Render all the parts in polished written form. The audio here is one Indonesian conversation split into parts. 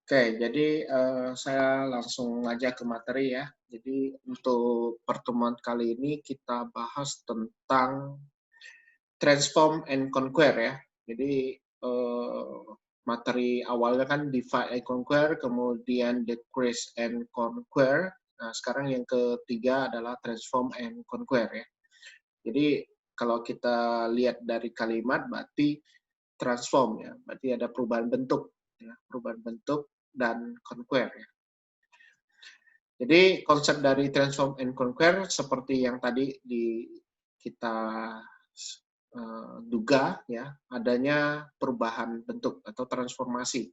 Oke, jadi saya langsung aja ke materi ya. Jadi untuk pertemuan kali ini kita bahas tentang transform and conquer ya. Jadi materi awalnya kan divide and conquer, kemudian decrease and conquer. Nah, sekarang yang ketiga adalah transform and conquer ya. Jadi kalau kita lihat dari kalimat berarti transform ya, berarti ada perubahan bentuk ya, perubahan bentuk dan conquer ya. Jadi konsep dari transform and conquer seperti yang tadi kita duga ya, adanya perubahan bentuk atau transformasi.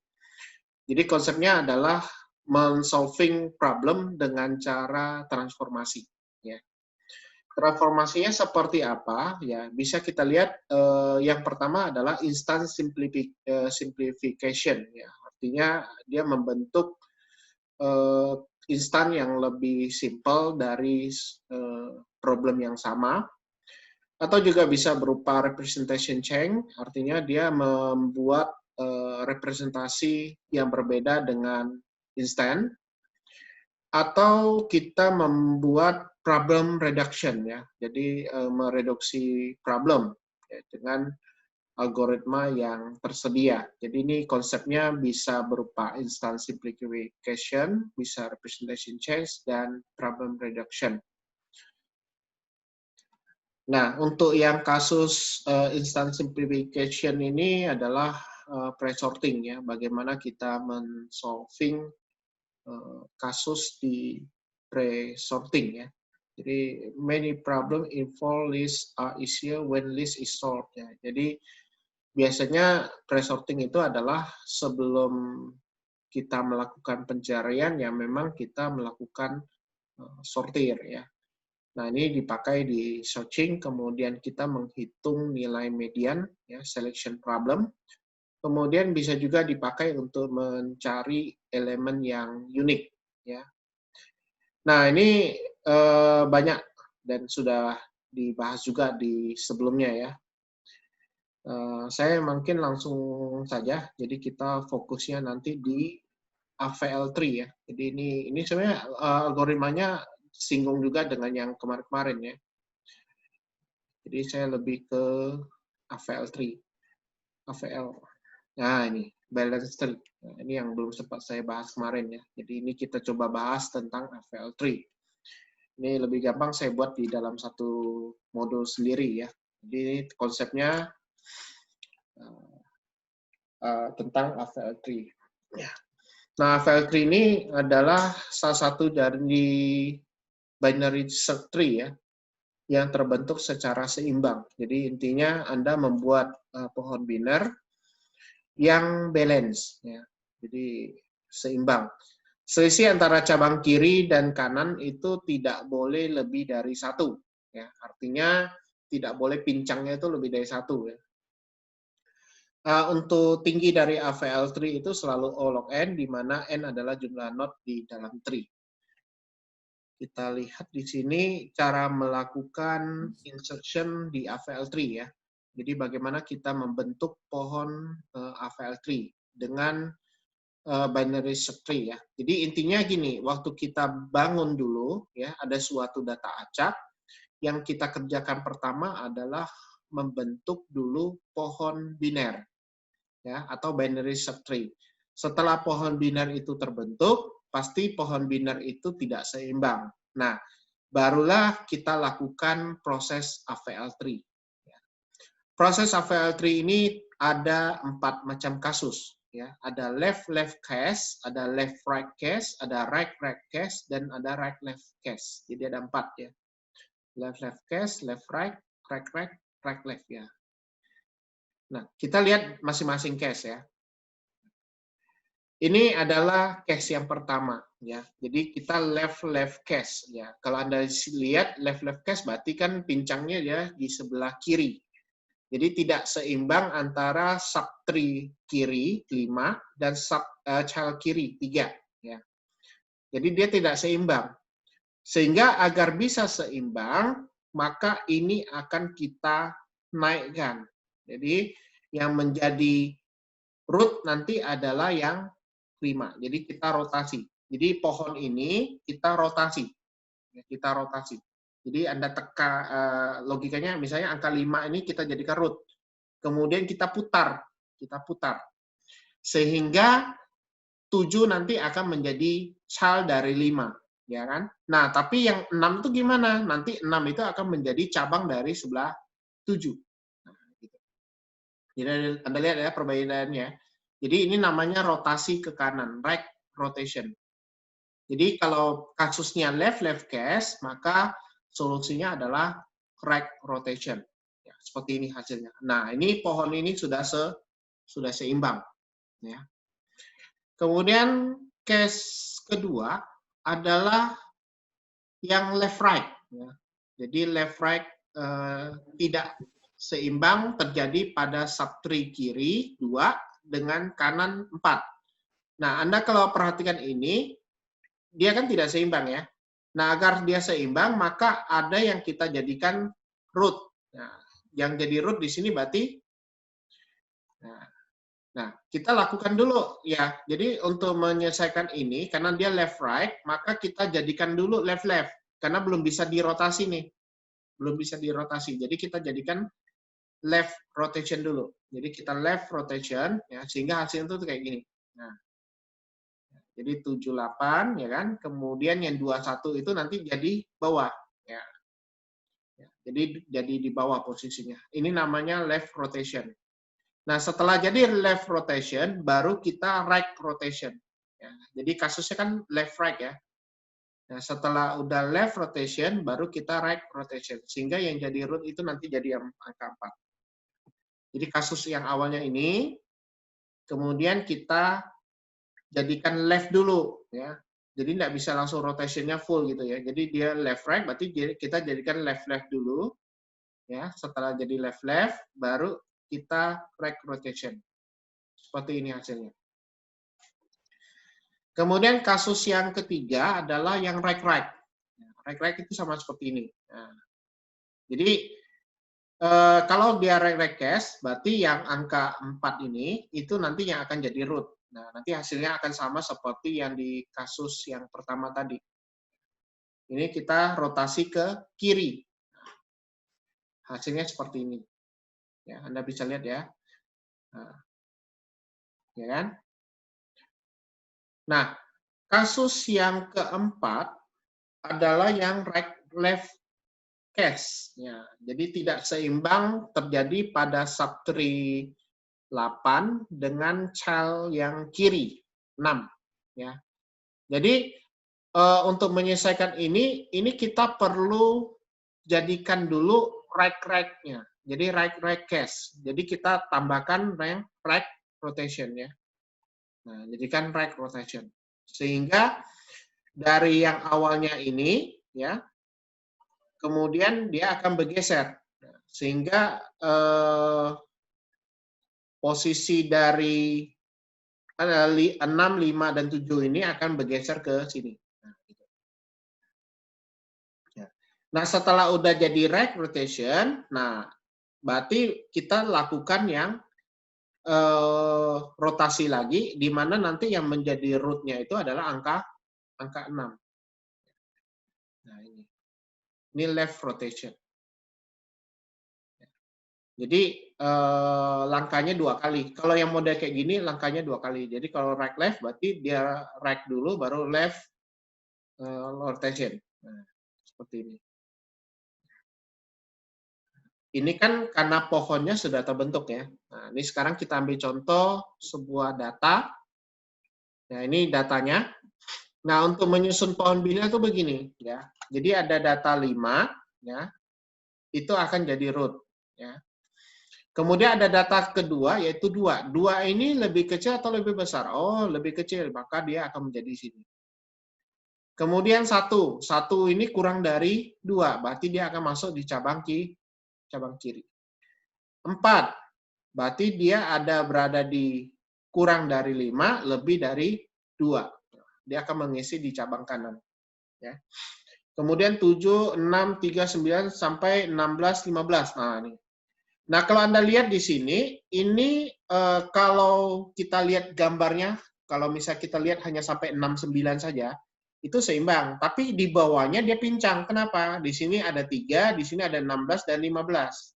Jadi konsepnya adalah men-solving problem dengan cara transformasi ya. Transformasinya seperti apa? Ya, bisa kita lihat yang pertama adalah instant simplification ya. Artinya dia membentuk instan yang lebih simple dari problem yang sama, atau juga bisa berupa representation change, artinya dia membuat representasi yang berbeda dengan instan, atau kita membuat problem reduction ya, jadi mereduksi problem ya, dengan algoritma yang tersedia. Jadi ini konsepnya bisa berupa instant simplification, bisa representation change, dan problem reduction. Nah, untuk yang kasus instant simplification ini adalah pre-sorting ya, bagaimana kita men-solving kasus di pre-sorting ya. Jadi many problem involve list are easier when list is solved ya. Jadi biasanya pre-sorting itu adalah sebelum kita melakukan pencarian ya memang kita melakukan sortir ya. Nah, ini dipakai di searching, kemudian kita menghitung nilai median ya, selection problem. Kemudian bisa juga dipakai untuk mencari elemen yang unik ya. Nah, ini banyak dan sudah dibahas juga di sebelumnya ya. Saya mungkin langsung saja, jadi kita fokusnya nanti di AVL3 ya. Jadi ini sebenarnya algoritmanya singgung juga dengan yang kemarin-kemarin ya. Jadi saya lebih ke AVL3, AVL. Nah ini balance tree. Nah, ini yang belum sempat saya bahas kemarin ya. Jadi ini kita coba bahas tentang AVL3. Ini lebih gampang saya buat di dalam satu modul sendiri ya. Jadi konsepnya tentang AVL3. Ya. Nah, AVL3 ini adalah salah satu dari binary search tree ya, yang terbentuk secara seimbang. Jadi intinya Anda membuat pohon biner yang balance ya. Jadi seimbang. Selisih antara cabang kiri dan kanan itu tidak boleh lebih dari satu ya. Artinya tidak boleh pincangnya itu lebih dari satu ya. Untuk tinggi dari AVL3 itu selalu O log n, di mana n adalah jumlah node di dalam tree. Kita lihat di sini cara melakukan insertion di AVL3 ya. Jadi bagaimana kita membentuk pohon AVL3 dengan binary search tree ya. Jadi intinya gini, waktu kita bangun dulu ya, ada suatu data acak, yang kita kerjakan pertama adalah membentuk dulu pohon biner ya, atau binary search tree. Setelah pohon biner itu terbentuk, pasti pohon biner itu tidak seimbang. Nah, barulah kita lakukan proses AVL3. Proses AVL3 ini ada 4 macam kasus. Ya, ada left case, ada left-right case, ada right-right case, dan ada right-left case. Jadi ada 4 ya. Left case, left-right, right-right, right-left ya. Nah, kita lihat masing-masing case ya. Ini adalah case yang pertama ya. Jadi kita left case ya. Kalau Anda lihat left case berarti kan pincangnya ya di sebelah kiri. Jadi tidak seimbang antara subtree kiri 5 dan child kiri 3 ya. Jadi dia tidak seimbang. Sehingga agar bisa seimbang, maka ini akan kita naikkan. Jadi yang menjadi root nanti adalah yang 5. Jadi kita rotasi. Jadi pohon ini kita rotasi. Ya, kita rotasi. Jadi Anda logikanya misalnya angka 5 ini kita jadikan root. Kemudian kita putar. Sehingga 7 nanti akan menjadi child dari 5. Ya kan? Nah, tapi yang 6 itu gimana? Nanti 6 itu akan menjadi cabang dari sebelah 7. Nah, gitu. Jadi Anda lihat ya perbedaannya. Jadi ini namanya rotasi ke kanan, right rotation. Jadi kalau kasusnya left case, maka solusinya adalah right rotation. Ya, seperti ini hasilnya. Nah, ini pohon ini sudah seimbang. Ya. Kemudian case kedua adalah yang left right. Ya. Jadi left right tidak seimbang terjadi pada subtree kiri 2 dengan kanan 4. Nah, Anda kalau perhatikan ini, dia kan tidak seimbang ya. Nah, agar dia seimbang, maka ada yang kita jadikan root. Nah, yang jadi root di sini berarti, nah, kita lakukan dulu ya. Jadi untuk menyelesaikan ini, karena dia left right, maka kita jadikan dulu left karena belum bisa dirotasi nih. Belum bisa dirotasi. Jadi kita jadikan left rotation dulu. Jadi kita left rotation ya, sehingga hasilnya itu kayak gini. Nah, jadi 78 ya kan. Kemudian yang 21 itu nanti jadi bawah ya. Jadi di bawah posisinya. Ini namanya left rotation. Nah, setelah jadi left rotation, baru kita right rotation. Ya, jadi kasusnya kan left right ya. Nah, setelah udah left rotation, baru kita right rotation. Sehingga yang jadi root itu nanti jadi angka 4. Jadi kasus yang awalnya ini, kemudian kita jadikan left dulu. Ya. Jadi nggak bisa langsung rotationnya full gitu ya. Jadi dia left right, berarti kita jadikan left dulu. Ya, setelah jadi left, baru kita right rotation. Seperti ini hasilnya. Kemudian kasus yang ketiga adalah yang right. Right itu sama seperti ini. Nah, jadi kalau dia right case, berarti yang angka 4 ini itu nanti yang akan jadi root. Nah, nanti hasilnya akan sama seperti yang di kasus yang pertama tadi. Ini kita rotasi ke kiri. Hasilnya seperti ini. Ya, Anda bisa lihat ya. Nah, ya kan? Nah, kasus yang keempat adalah yang left case. Ya, jadi tidak seimbang terjadi pada subtree 8 dengan child yang kiri 6. Ya. Jadi untuk menyelesaikan ini kita perlu jadikan dulu right-nya. Jadi right case. Jadi kita tambahkan right rotation ya. Nah, jadikan right rotation. Sehingga dari yang awalnya ini ya, kemudian dia akan bergeser. Sehingga posisi dari 6, 5, dan 7 ini akan bergeser ke sini. Nah, setelah udah jadi right rotation, nah berarti kita lakukan yang rotasi lagi, di mana nanti yang menjadi root-nya itu adalah angka 6. Nah, ini left rotation. Jadi langkahnya 2 kali. Kalau yang model kayak gini, langkahnya 2 kali. Jadi kalau right left, berarti dia right dulu, baru left rotation. Nah, seperti ini. Ini kan karena pohonnya sudah terbentuk ya. Nah, ini sekarang kita ambil contoh sebuah data. Nah, ini datanya. Nah, untuk menyusun pohon bila itu begini ya. Jadi ada data 5 ya. Itu akan jadi root ya. Kemudian ada data kedua yaitu 2. 2 ini lebih kecil atau lebih besar? Oh, lebih kecil, maka dia akan menjadi sini. Kemudian 1 ini kurang dari 2, berarti dia akan masuk di cabang kiri. 4, berarti dia berada di kurang dari 5, lebih dari 2. Dia akan mengisi di cabang kanan. Ya. Kemudian 7, 6, 3, 9, sampai 16, 15. Nah, ini. Nah, kalau Anda lihat di sini, ini kalau kita lihat gambarnya, kalau misalnya kita lihat hanya sampai 69 saja, itu seimbang. Tapi di bawahnya dia pincang. Kenapa? Di sini ada 3, di sini ada 16 dan 15.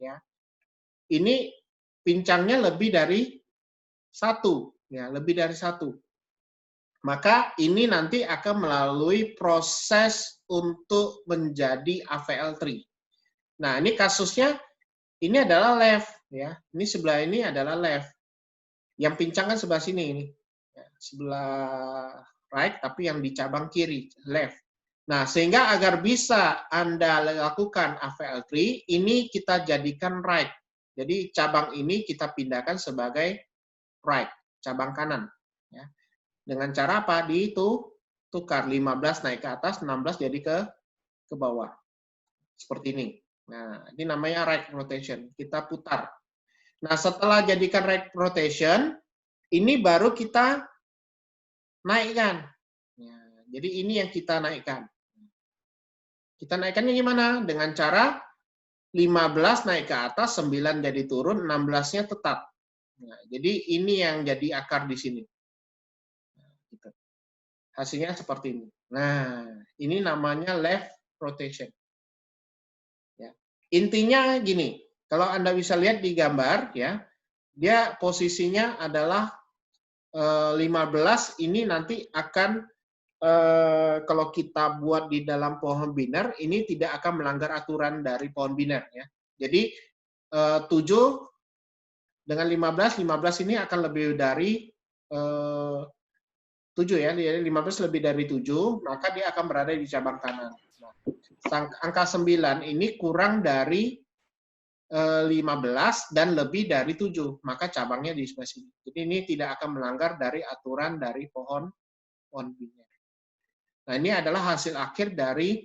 Ya. Ini pincangnya lebih dari 1. Ya, lebih dari 1. Maka ini nanti akan melalui proses untuk menjadi AVL3. Nah, ini kasusnya, ini adalah left. Ya. Ini sebelah ini adalah left. Yang pincang kan sebelah sini ini. Ya, sebelah right, tapi yang di cabang kiri, left. Nah, sehingga agar bisa Anda lakukan AVL3, ini kita jadikan right. Jadi cabang ini kita pindahkan sebagai right, cabang kanan. Ya. Dengan cara apa? Tukar 15 naik ke atas, 16 jadi ke bawah. Seperti ini. Nah, ini namanya right rotation. Kita putar. Nah, setelah jadikan right rotation, ini baru kita naikkan. Ya, jadi ini yang kita naikkan. Kita naikkannya gimana? Dengan cara 15 naik ke atas, 9 jadi turun, 16-nya tetap. Nah, jadi ini yang jadi akar di sini. Nah, gitu. Hasilnya seperti ini. Nah, ini namanya left rotation. Ya. Intinya gini, kalau Anda bisa lihat di gambar, ya, dia posisinya adalah 15 ini nanti akan kalau kita buat di dalam pohon biner, ini tidak akan melanggar aturan dari pohon biner. Ya. Jadi 7 dengan 15 ini akan lebih dari 7 ya, 15 lebih dari 7, maka dia akan berada di cabang kanan. Nah, angka 9 ini kurang dari 15 dan lebih dari 7, maka cabangnya di sebelah sini. Jadi ini tidak akan melanggar dari aturan dari pohon biner. Nah, ini adalah hasil akhir dari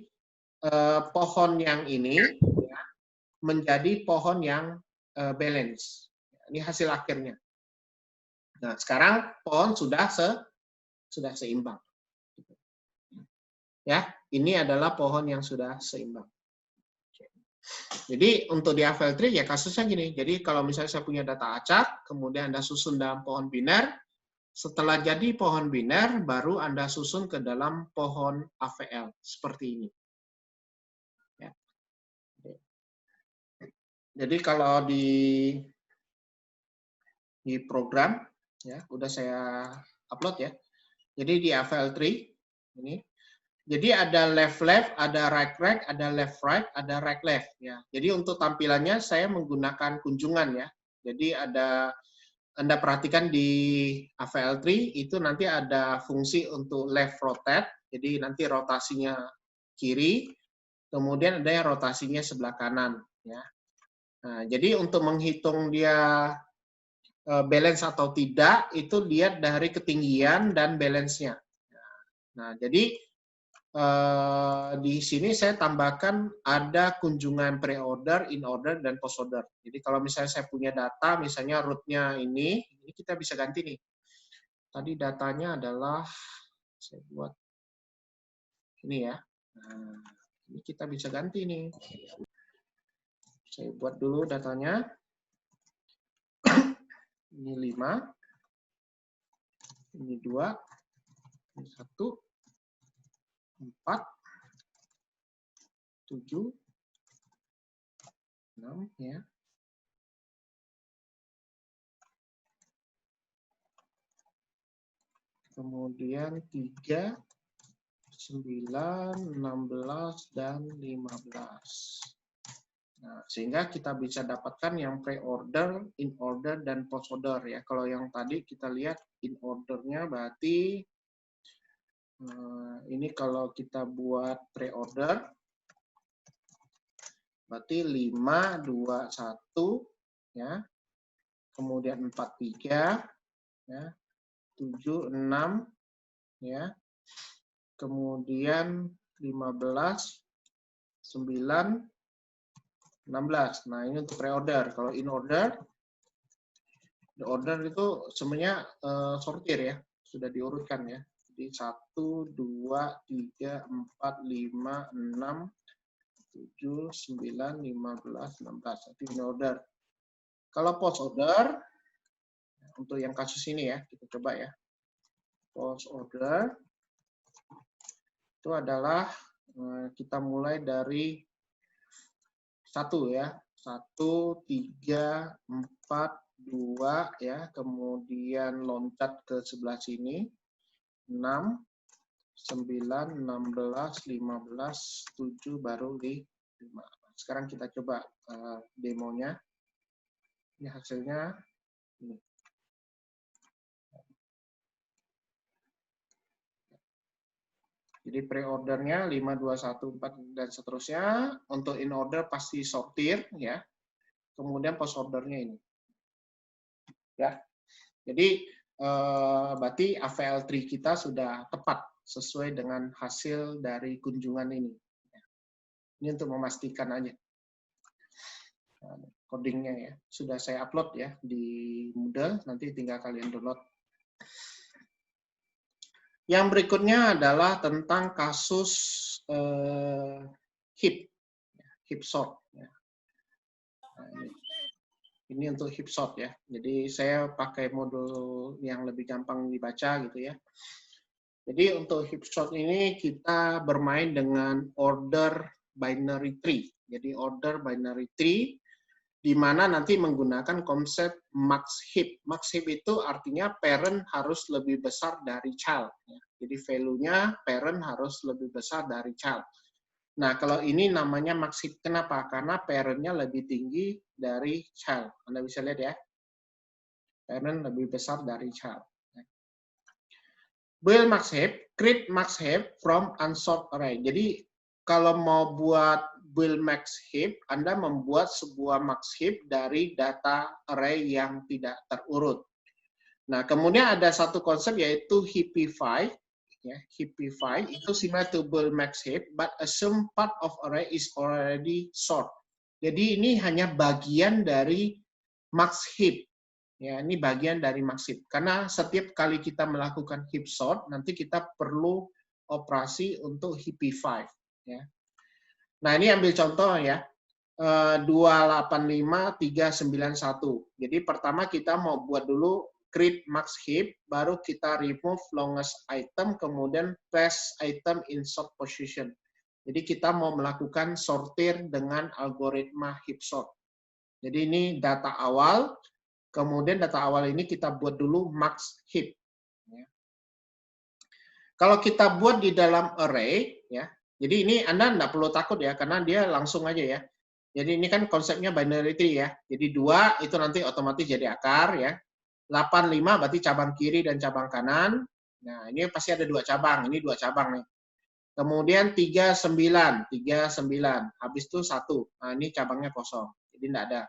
pohon yang ini ya, menjadi pohon yang balance. Ini hasil akhirnya. Nah, sekarang pohon sudah seimbang. Ya, ini adalah pohon yang sudah seimbang. Jadi untuk di AVL3 ya kasusnya gini. Jadi kalau misalnya saya punya data acak, kemudian Anda susun dalam pohon biner, setelah jadi pohon biner, baru Anda susun ke dalam pohon AVL seperti ini. Ya. Jadi kalau di program, ya udah saya upload ya. Jadi di AVL3 ini, jadi ada left, ada right, ada left, ada right, left. Ya. Jadi untuk tampilannya saya menggunakan kunjungan ya. Jadi ada Anda perhatikan di AVL3 itu nanti ada fungsi untuk left rotate, jadi nanti rotasinya kiri, kemudian ada yang rotasinya sebelah kanan. Ya. Nah, jadi untuk menghitung dia balance atau tidak, itu lihat dari ketinggian dan balance-nya. Nah, jadi di sini saya tambahkan ada kunjungan pre-order, in-order, dan post-order. Jadi kalau misalnya saya punya data, misalnya root-nya ini kita bisa ganti nih. Tadi datanya adalah, saya buat ini ya. Nah, ini kita bisa ganti nih. Saya buat dulu datanya. Ini 5, ini 2, ini 1, 4, 7, 6 ya. Kemudian 3, 9, 16, dan 15. Nah, sehingga kita bisa dapatkan yang pre-order, in-order, dan post-order ya. Kalau yang tadi kita lihat in-ordernya berarti ini kalau kita buat pre-order berarti 5, 2, 1 ya. Kemudian 4, 3 ya. 7, 6 ya. Kemudian 15, 9, 16. Nah, ini untuk pre-order. Kalau in-order, the order itu semuanya sortir ya, sudah diurutkan ya. Jadi 1, 2, 3, 4, 5, 6, 7, 9, 15, 16. Itu in-order. Kalau post-order, untuk yang kasus ini ya, kita coba ya. Post order itu adalah kita mulai dari 1 ya. 1, 3, 4, 2 ya. Kemudian loncat ke sebelah sini. 6, 9, 16, 15, 7, baru di 5. Sekarang kita coba demonya. Ini hasilnya. Ini. Jadi pre-ordernya 5, 2, 1, 4, dan seterusnya. Untuk in order pasti sortir, ya. Kemudian post ordernya ini. Ya. Jadi, berarti AVL tree kita sudah tepat sesuai dengan hasil dari kunjungan ini. Ini untuk memastikan aja. Codingnya ya. Sudah saya upload ya di Moodle, nanti tinggal kalian download. Yang berikutnya adalah tentang kasus heap sort. Ini untuk heap sort ya. Jadi saya pakai modul yang lebih gampang dibaca gitu ya. Jadi untuk heap sort ini kita bermain dengan order binary tree. Jadi order binary tree di mana nanti menggunakan konsep max heap. Max heap itu artinya parent harus lebih besar dari child. Jadi value-nya parent harus lebih besar dari child. Nah, kalau ini namanya max heap. Kenapa? Karena parent-nya lebih tinggi dari child. Anda bisa lihat ya. Parent lebih besar dari child. Build max heap, create max heap from unsort array. Jadi, kalau mau buat build max heap, Anda membuat sebuah max heap dari data array yang tidak terurut. Nah, kemudian ada satu konsep yaitu heapify. Ya, heapify itu similar to build max heap, but assume part of array is already sort. Jadi ini hanya bagian dari max heap. Ya, ini bagian dari max heap. Karena setiap kali kita melakukan heap sort, nanti kita perlu operasi untuk heapify. Ya. Nah, ini ambil contoh ya. 285, 391. Jadi pertama kita mau buat dulu create max heap, baru kita remove longest item, kemudian place item in sort position. Jadi kita mau melakukan sortir dengan algoritma heap sort. Jadi ini data awal, kemudian data awal ini kita buat dulu max heap. Kalau kita buat di dalam array, ya, jadi ini Anda nggak perlu takut ya, karena dia langsung aja ya. Jadi ini kan konsepnya binary tree ya. Jadi 2 itu nanti otomatis jadi akar ya. 85 berarti cabang kiri dan cabang kanan. Nah, ini pasti ada 2 cabang. Ini 2 cabang nih. Kemudian 39. Habis itu 1. Nah, ini cabangnya kosong. Jadi enggak ada.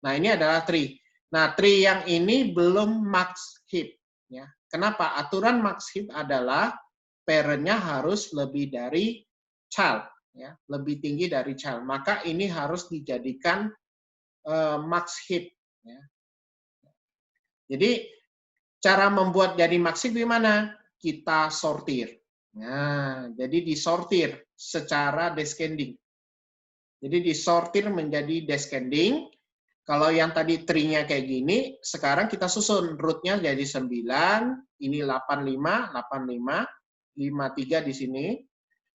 Nah, ini adalah tree. Nah, tree yang ini belum max heap ya. Kenapa? Aturan max heap adalah parent-nya harus lebih dari child ya, lebih tinggi dari child. Maka ini harus dijadikan max heap ya. Jadi cara membuat jadi max heap gimana? Kita sortir. Nah, jadi disortir secara descending. Jadi disortir menjadi descending. Kalau yang tadi tree-nya kayak gini, sekarang kita susun root-nya jadi 9, ini 85, 53 di sini.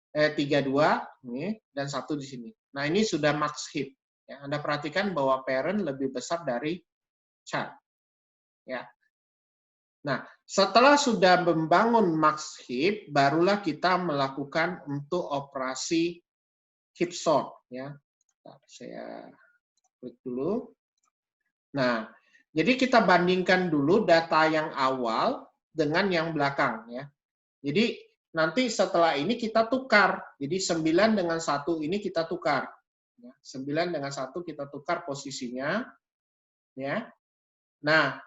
32 nih, dan 1 di sini. Nah, ini sudah max heap. Ya, Anda perhatikan bahwa parent lebih besar dari child. Ya. Nah, setelah sudah membangun max heap, barulah kita melakukan untuk operasi heap sort. Ya. Saya klik dulu. Nah, jadi kita bandingkan dulu data yang awal dengan yang belakang. Ya. Jadi, nanti setelah ini kita tukar. Jadi 9 dengan 1 ini kita tukar. 9 dengan 1 kita tukar posisinya. Ya. Nah,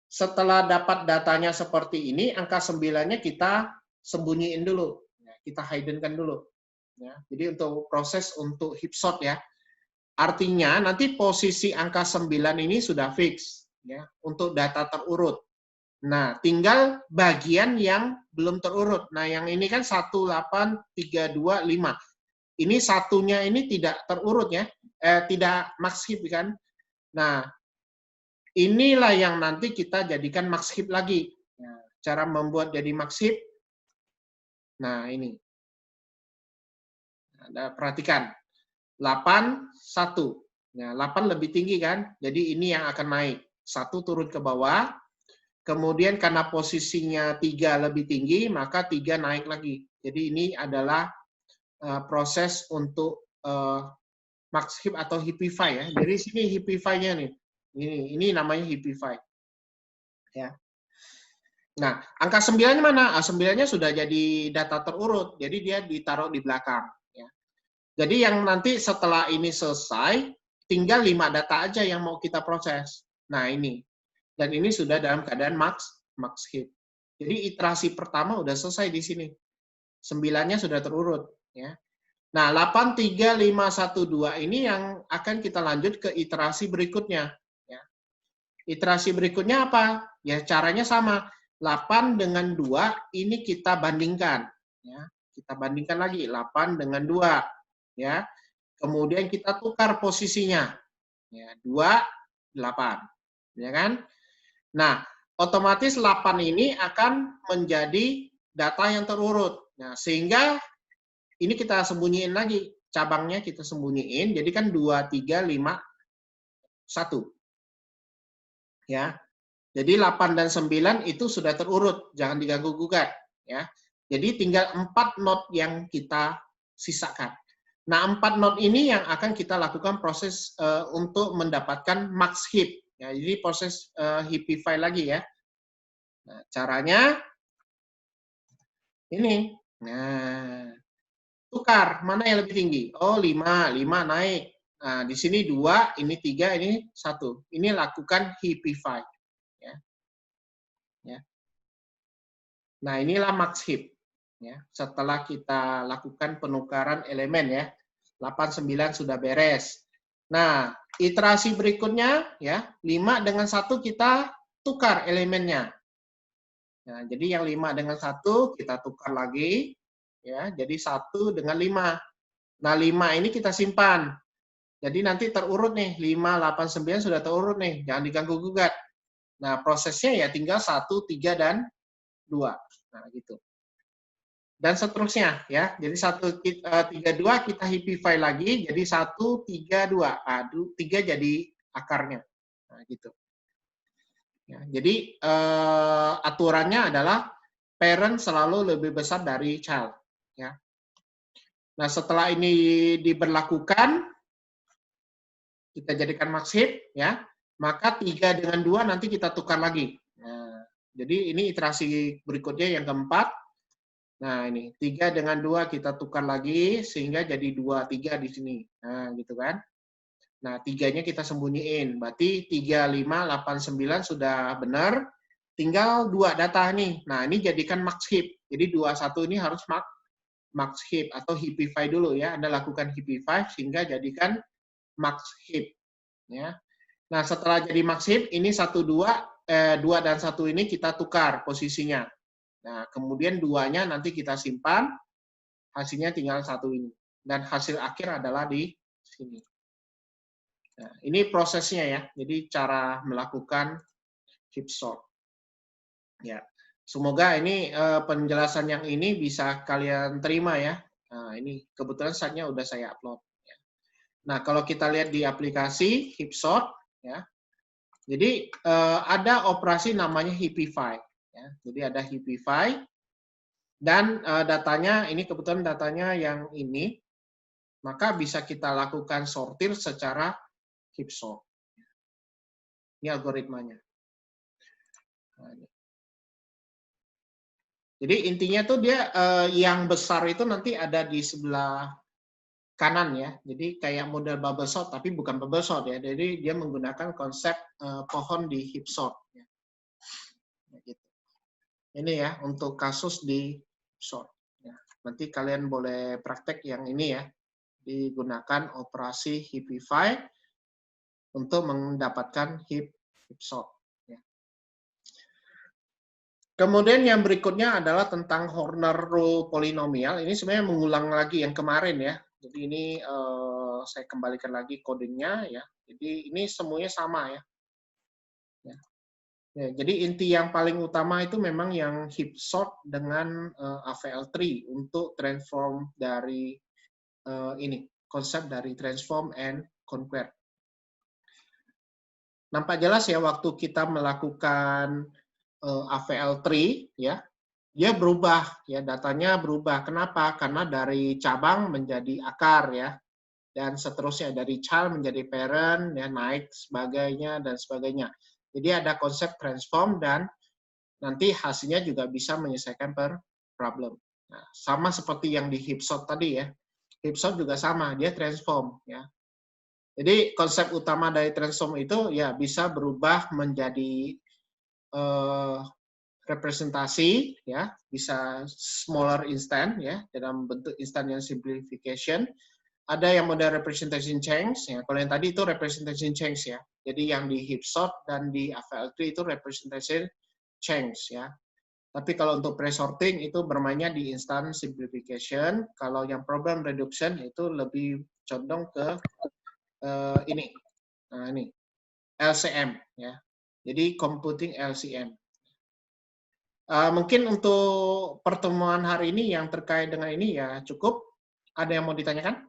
setelah dapat datanya seperti ini, angka 9-nya kita sembunyiin dulu. Kita hidden-kan dulu. Ya. Jadi untuk proses untuk heap sort ya. Artinya nanti posisi angka 9 ini sudah fix. Ya, untuk data terurut. Nah, tinggal bagian yang belum terurut. Nah, yang ini kan 18325. Ini satunya ini tidak terurut ya. Tidak max heap kan. Nah, inilah yang nanti kita jadikan max heap lagi. Nah, cara membuat jadi max heap. Nah, ini. Anda perhatikan. 8, 1. Nah, 8 lebih tinggi kan? Jadi ini yang akan naik. 1 turun ke bawah. Kemudian karena posisinya 3 lebih tinggi, maka 3 naik lagi. Jadi ini adalah proses untuk max heap atau heapify ya. Jadi sini heapify-nya nih. Ini namanya heapify. Ya. Nah, angka 9-nya mana? 9-nya sudah jadi data terurut. Jadi dia ditaruh di belakang. Ya. Jadi yang nanti setelah ini selesai, tinggal 5 data aja yang mau kita proses. Nah, ini. Dan ini sudah dalam keadaan max heap. Jadi iterasi pertama udah selesai di sini. 9-nya sudah terurut. Ya. Nah, 8, 3, 5, 1, 2 ini yang akan kita lanjut ke iterasi berikutnya. Ya. Iterasi berikutnya apa? Ya, caranya sama. 8 dengan 2 ini kita bandingkan. Ya. Kita bandingkan lagi. 8 dengan 2. Ya. Kemudian kita tukar posisinya. Ya, 2, 8. Ya kan? Nah, otomatis 8 ini akan menjadi data yang terurut. Nah, sehingga ini kita sembunyiin lagi. Cabangnya kita sembunyiin. Jadi kan 2, 3, 5, 1. Ya. Jadi 8 dan 9 itu sudah terurut. Jangan diganggu-gugat. Ya. Jadi tinggal 4 not yang kita sisakan. Nah, 4 not ini yang akan kita lakukan proses untuk mendapatkan max heap. Ya, jadi proses heapify lagi ya. Nah, caranya ini. Nah, tukar. Mana yang lebih tinggi? Oh, 5. 5 naik. Nah, di sini 2, ini 3, ini 1. Ini lakukan heapify. Ya. Ya. Nah, inilah max heap. Ya. Setelah kita lakukan penukaran elemen ya. 8, 9 sudah beres. Nah, iterasi berikutnya ya, 5 dengan 1 kita tukar elemennya. Nah, jadi yang 5 dengan 1 kita tukar lagi. Ya, jadi 1 dengan 5. Nah, 5 ini kita simpan. Jadi nanti terurut nih, 5, 8, 9 sudah terurut nih. Jangan diganggu-gugat. Nah, prosesnya ya tinggal 1, 3, dan 2. Nah, gitu. Dan seterusnya ya. Jadi 1, 3, 2 kita heapify lagi. Jadi 1, 3, 2. 3 jadi akarnya. Nah, gitu. Ya, jadi aturannya adalah parent selalu lebih besar dari child. Ya. Nah, setelah ini diberlakukan, kita jadikan max heap, ya, maka 3 dengan 2 nanti kita tukar lagi. Nah, jadi ini iterasi berikutnya yang keempat. Nah, ini 3 dengan 2 kita tukar lagi, sehingga jadi 2, 3 di sini. Nah, gitu kan. Nah, 3-nya kita sembunyiin. Berarti 3, 5, 8, 9 sudah benar. Tinggal 2 data nih. Nah, ini jadikan max heap. Jadi 2, 1 ini harus max heap atau heapify dulu ya. Anda lakukan heapify sehingga jadikan max heap. Ya. Nah, setelah jadi max heap, ini 1, 2 dan 1 ini kita tukar posisinya. Nah, kemudian 2-nya nanti kita simpan, hasilnya tinggal 1 ini. Dan hasil akhir adalah di sini. Nah, ini prosesnya ya. Jadi cara melakukan heap sort. Ya. Semoga ini penjelasan yang ini bisa kalian terima ya. Nah, ini kebetulan slide-nya udah saya upload. Nah, kalau kita lihat di aplikasi heap sort, ya, jadi ada operasi namanya heapify. Ya. Jadi ada heapify, dan datanya, ini kebetulan datanya yang ini, maka bisa kita lakukan sortir secara heap sort. Ini algoritmanya. Nah, ini. Jadi intinya tuh dia yang besar itu nanti ada di sebelah kanan ya. Jadi kayak model bubble sort tapi bukan bubble sort ya. Jadi dia menggunakan konsep pohon di heap sort. Ya. Gitu. Ini ya untuk kasus di sort. Ya. Nanti kalian boleh praktek yang ini ya. Digunakan operasi heapify untuk mendapatkan heap sort. Ya. Kemudian yang berikutnya adalah tentang Horner rule polinomial. Ini sebenarnya mengulang lagi yang kemarin ya. Jadi ini saya kembalikan lagi kodenya ya. Jadi ini semuanya sama ya. Ya, jadi inti yang paling utama itu memang yang heap sort dengan AVL3 untuk transform dari ini konsep dari transform and conquer. Nampak jelas ya waktu kita melakukan AVL3 ya, dia berubah ya, datanya berubah. Kenapa? Karena dari cabang menjadi akar ya, dan seterusnya dari child menjadi parent ya, naik sebagainya dan sebagainya. Jadi ada konsep transform dan nanti hasilnya juga bisa menyelesaikan per problem. Nah, sama seperti yang di Hipsot tadi ya. Hipsot juga sama, dia transform ya. Jadi konsep utama dari transform itu ya bisa berubah menjadi representasi ya, bisa smaller instant ya dalam bentuk instant yang simplification. Ada yang model representation change ya. Kalau yang tadi itu representation change ya. Jadi yang di Hipsot dan di AVL3 itu representation change ya. Tapi kalau untuk pre-sorting itu bermainnya di instant simplification. Kalau yang problem reduction itu lebih condong ke ini. Nah, ini LCM ya. Jadi computing LCM. Mungkin untuk pertemuan hari ini yang terkait dengan ini ya cukup. Ada yang mau ditanyakan?